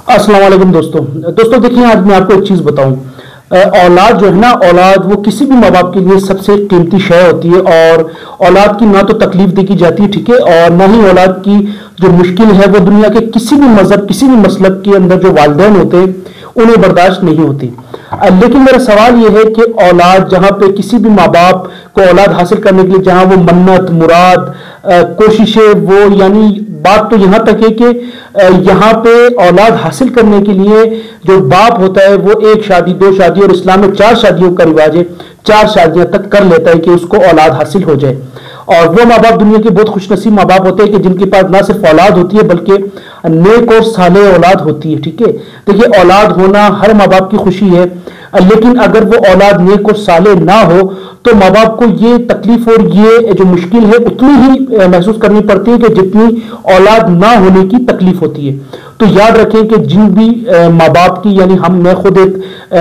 अस्सलाम वालेकुम दोस्तों देखिए, आज मैं आपको एक चीज़ बताऊं। औलाद जो है ना, औलाद वो किसी भी माँ बाप के लिए सबसे कीमती शय होती है। और औलाद की ना तो तकलीफ देखी जाती है, ठीक है, और ना ही औलाद की जो मुश्किल है वो दुनिया के किसी भी मजहब, किसी भी मसलब के अंदर जो वालिदैन होते हैं उन्हें बर्दाश्त नहीं होती। लेकिन मेरा सवाल यह है कि औलाद जहाँ पे किसी भी माँ बाप को औलाद हासिल करने के लिए जहाँ वो मन्नत मुराद कोशिशें वो, यानी बात तो यहाँ तक है कि यहाँ पे औलाद हासिल करने के लिए जो बाप होता है वो एक शादी, दो शादी, और इस्लाम में 4 शादियों का रिवाज है, 4 शादियां तक कर लेता है कि उसको औलाद हासिल हो जाए। और वो माँ बाप दुनिया के बहुत खुशनसीब माँ बाप होते हैं कि जिनके पास ना सिर्फ औलाद होती है बल्कि नेक और साले औलाद होती है। ठीक है, देखिए, औलाद होना हर माँ बाप की खुशी है, लेकिन अगर वो औलाद नेक और साले ना हो तो माँ बाप को ये तकलीफ और ये जो मुश्किल है उतनी ही महसूस करनी पड़ती है कि जितनी औलाद ना होने की तकलीफ होती है। तो याद रखें कि जिन भी माँ बाप की, यानी मैं खुद एक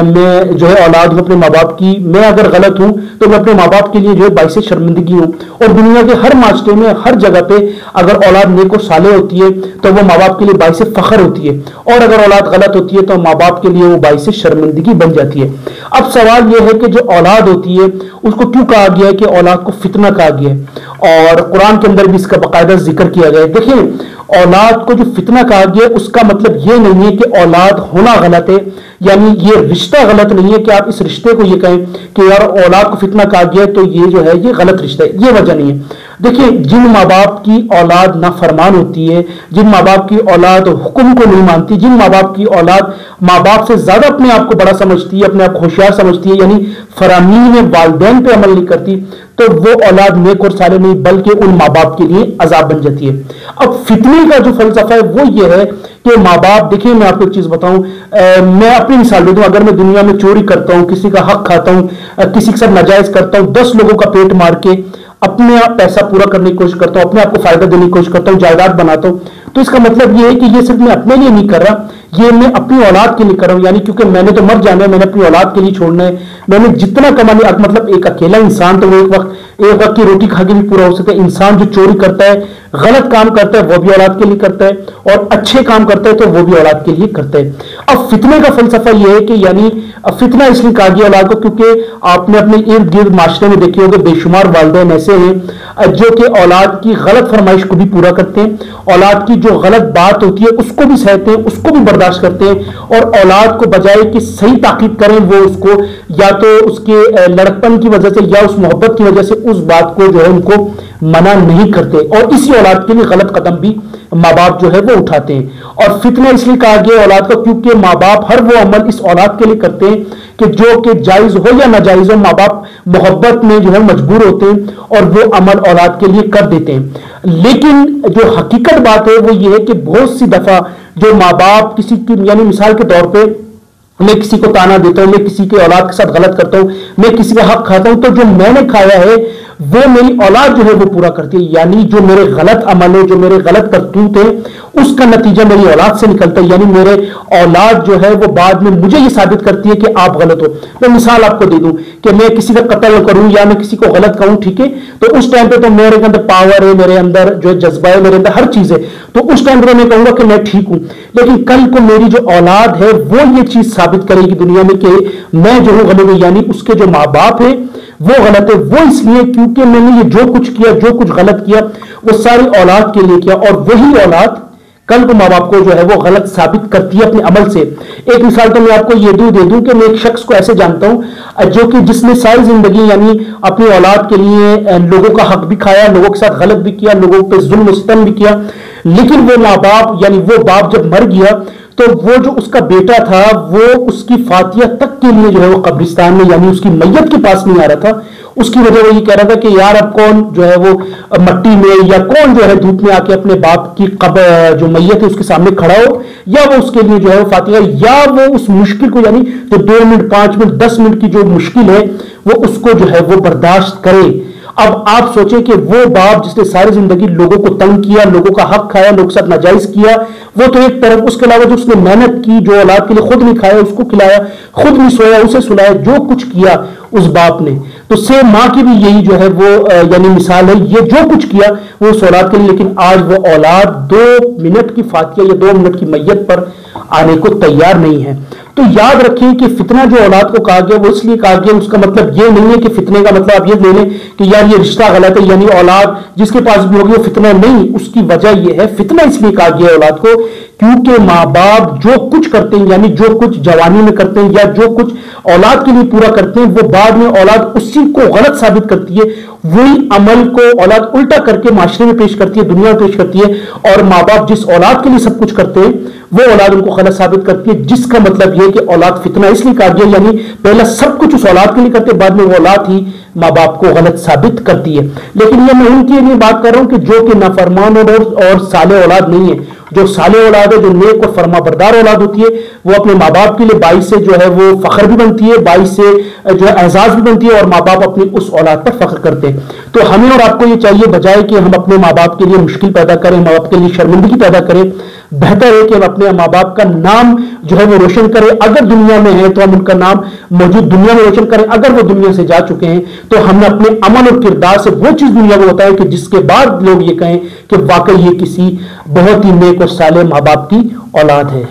मैं जो है औलाद हूँ अपने माँ बाप की, मैं अगर गलत हूँ तो मैं अपने माँ बाप के लिए जो है बाइसे शर्मिंदगी हूँ। और दुनिया के हर माशरे में, हर जगह पे अगर औलाद नेक और साले होती है तो वो माँ बाप के लिए बाइसे फख्र होती है, और अगर औलाद गलत होती है तो माँ बाप के लिए वो बाइसे शर्मिंदगी बन जाती है। अब सवाल यह है कि जो औलाद होती है उसको क्यों कहा गया है कि औलाद को फितना कहा गया है, और कुरान के अंदर भी इसका बाकायदा जिक्र किया गया है। देखिए, औलाद को जो फितना कहा गया उसका मतलब ये नहीं है कि औलाद होना गलत है, यानी ये रिश्ता गलत नहीं है कि आप इस रिश्ते को ये कहें कि यार औलाद को फितना कहा गया तो ये जो है ये गलत रिश्ता है, ये वजह नहीं है। देखिए, जिन माँ बाप की औलाद नाफरमान होती है, जिन माँ बाप की औलाद हुक्म को नहीं मानती, जिन माँ बाप की औलाद माँ बाप से ज्यादा अपने आप को बड़ा समझती है, अपने आप को होशियार समझती है, यानी फरामीन में वालिदैन पे अमल नहीं करती, तो वो औलाद नेक और साले नहीं बल्कि उन माँ बाप के लिए अजाब बन जाती है। अब फितने का जो फलसफा है वो ये है कि माँ बाप, देखिए मैं आपको एक चीज बताऊं, मैं अपनी मिसाल दे दूं, अगर मैं दुनिया में चोरी करता हूं, किसी का हक खाता हूं, किसी के साथ नाजायज करता हूं, 10 लोगों का पेट मार के अपने आप पैसा पूरा करने की कोशिश करता हूं, अपने आप को फायदा देने की कोशिश करता हूं, जायदाद बनाता हूं, तो इसका मतलब ये है कि ये सिर्फ मैं अपने लिए नहीं कर रहा, ये मैं अपनी औलाद के लिए कर रहा हूं। यानी क्योंकि मैंने तो मर जाना है, मैंने अपनी औलाद के लिए छोड़ना है, मैंने जितना कमाने, मतलब एक अकेला इंसान तो वो एक वक्त की रोटी खा के भी पूरा हो सकता है। इंसान जो चोरी करता है, गलत काम करता है, वो भी औलाद के लिए करता है, और अच्छे काम करता है तो वो भी औलाद के लिए करता है। अब फितने का फलसफा ये है कि यानी फितना इसलिए कहा गया औलाद को क्योंकि आपने अपने इर्द गिर्द माशरे में देखे होंगे बेशुमार वालिदैन ऐसे हैं जो कि औलाद की गलत फरमाइश को भी पूरा करते हैं, औलाद की जो गलत बात होती है उसको भी सहते हैं, उसको भी बर्दाश्त करते हैं, और औलाद को बजाय कि सही ताकीद करें वो उसको या तो उसके लड़कपन की वजह से या उस मोहब्बत की वजह से उस बात को जो है उनको मना नहीं करते, और इसी औलाद के लिए गलत कदम भी माँ बाप जो है वो उठाते हैं। और फितना इसलिए कहा गया औलाद का क्योंकि माँ बाप हर वो अमल इस औलाद के लिए करते हैं कि जो कि जायज हो या नाजायज हो, माँ बाप मोहब्बत में जो है मजबूर होते हैं और वो अमल औलाद के लिए कर देते हैं। लेकिन जो हकीकत बात है वो ये है कि बहुत सी दफा जो माँ बाप किसी की, यानी मिसाल के तौर पे मैं किसी को ताना देता हूं, मैं किसी के औलाद के साथ गलत करता हूं, मैं किसी का हक खाता हूं, तो जो मैंने खाया है वो मेरी औलाद जो है वो पूरा करती है। यानी जो मेरे गलत अमल है, जो मेरे गलत करतूत है, उसका नतीजा मेरी औलाद से निकलता है। यानी मेरे औलाद जो है वो बाद में मुझे ये साबित करती है कि आप गलत हो। मैं मिसाल आपको दे दूं कि मैं किसी का कत्ल करूं या मैं किसी को गलत कहूं, ठीक है, तो उस टाइम पे तो मेरे अंदर पावर है, मेरे अंदर जो है जज्बा है, मेरे अंदर हर चीज है, तो उस टाइम पे मैं कहूंगा कि मैं ठीक हूं। लेकिन कल को मेरी जो औलाद है वो ये चीज साबित करेगी दुनिया में कि मैं जो हूं गलत हूं, यानी उसके जो माँ बाप है वो गलत है। वो इसलिए क्योंकि मैंने ये जो कुछ किया, जो कुछ गलत किया, वो सारी औलाद के लिए किया, और वही औलाद कल को माँ बाप को जो है वो गलत साबित करती है अपने अमल से। एक मिसाल तो मैं आपको ये दे दूं कि मैं एक शख्स को ऐसे जानता हूं जो कि जिसने सारी जिंदगी यानी अपनी औलाद के लिए लोगों का हक भी खाया, लोगों के साथ गलत भी किया, लोगों पे जुल्म सितम भी किया, लेकिन वो माँ बाप, यानी वो बाप जब मर गया तो वो जो उसका बेटा था वो उसकी फातिया तक के लिए जो है वो कब्रिस्तान में, यानी उसकी मैयत के पास नहीं आ रहा था। उसकी वजह वो ये कह रहा था कि यार अब कौन जो है वो मट्टी में या कौन जो है धूप में आके अपने बाप की जो मैयत है उसके सामने खड़ा हो, या वो उसके लिए जो है वो फातिहा, या वो उस मुश्किल को, यानी जो 2 मिनट 5 मिनट 10 मिनट की जो मुश्किल है वो उसको जो है वो बर्दाश्त करे। अब आप सोचें कि वो बाप जिसने सारी जिंदगी लोगों को तंग किया, लोगों का हक खाया, लोगों के साथ नाजायज किया, वो तो एक तरफ, उसके अलावा जो उसने मेहनत की, जो औलाद के लिए खुद नहीं खाया उसको खिलाया, खुद नहीं सोया उसे सुलाया, जो कुछ किया उस बाप ने, تو सेम माँ की भी यही जो है वो यानी मिसाल है, ये जो कुछ किया वो उस औलाद के लिए, लेकिन आज वो औलाद 2 मिनट की फातिया या 2 मिनट की मैयत पर आने को तैयार नहीं है। तो याद रखिए कि फितना जो औलाद को कहा गया वो इसलिए कहा गया, उसका मतलब ये नहीं है कि फितने का मतलब आप ये ले लें कि यार ये रिश्ता गलत है, यानी औलाद जिसके पास भी होगी वो फितना नहीं। उसकी वजह ये है, फितना इसलिए कहा गया औलाद को क्योंकि माँ बाप जो कुछ करते हैं, यानी जो कुछ जवानी में करते हैं या जो कुछ औलाद के लिए पूरा करते हैं, वो बाद में औलाद उसी को गलत साबित करती है। वही अमल को औलाद उल्टा करके माशरे में पेश करती है, दुनिया में पेश करती है, और माँ बाप जिस औलाद के लिए सब कुछ करते हैं वो औलाद उनको गलत साबित करती है। जिसका मतलब यह कि औलाद फितना इसलिए कहा गया, यानी पहला सब कुछ उस औलाद के लिए करते, बाद में वो औलाद ही माँ बाप को गलत साबित करती है। लेकिन ये मैं उनकी लिए बात कर रहा हूं कि जो कि नाफरमान और साले औलाद नहीं है। जो साले औलाद है, जो नेक और फरमाबरदार औलाद होती है, वो अपने माँ बाप के लिए बाइस से जो है वो फख्र भी बनती है, बाइस से जो है एजाज भी बनती है, और माँ बाप अपनी उस औलाद पर फख्र करते हैं। तो हमें और आपको ये चाहिए, बजाय कि हम अपने माँ बाप के लिए मुश्किल पैदा करें, माँ बाप के लिए शर्मिंदगी पैदा करें, बेहतर है कि हम अपने माँ बाप का नाम जो है वो रोशन करें। अगर दुनिया में है तो हम उनका नाम मौजूद दुनिया में रोशन करें, अगर वो दुनिया से जा चुके हैं तो हमने अपने अमल और किरदार से वो चीज दुनिया को बताएं कि जिसके बाद लोग ये कहें कि वाकई ये किसी बहुत ही नेक और साले माँ बाप की औलाद है।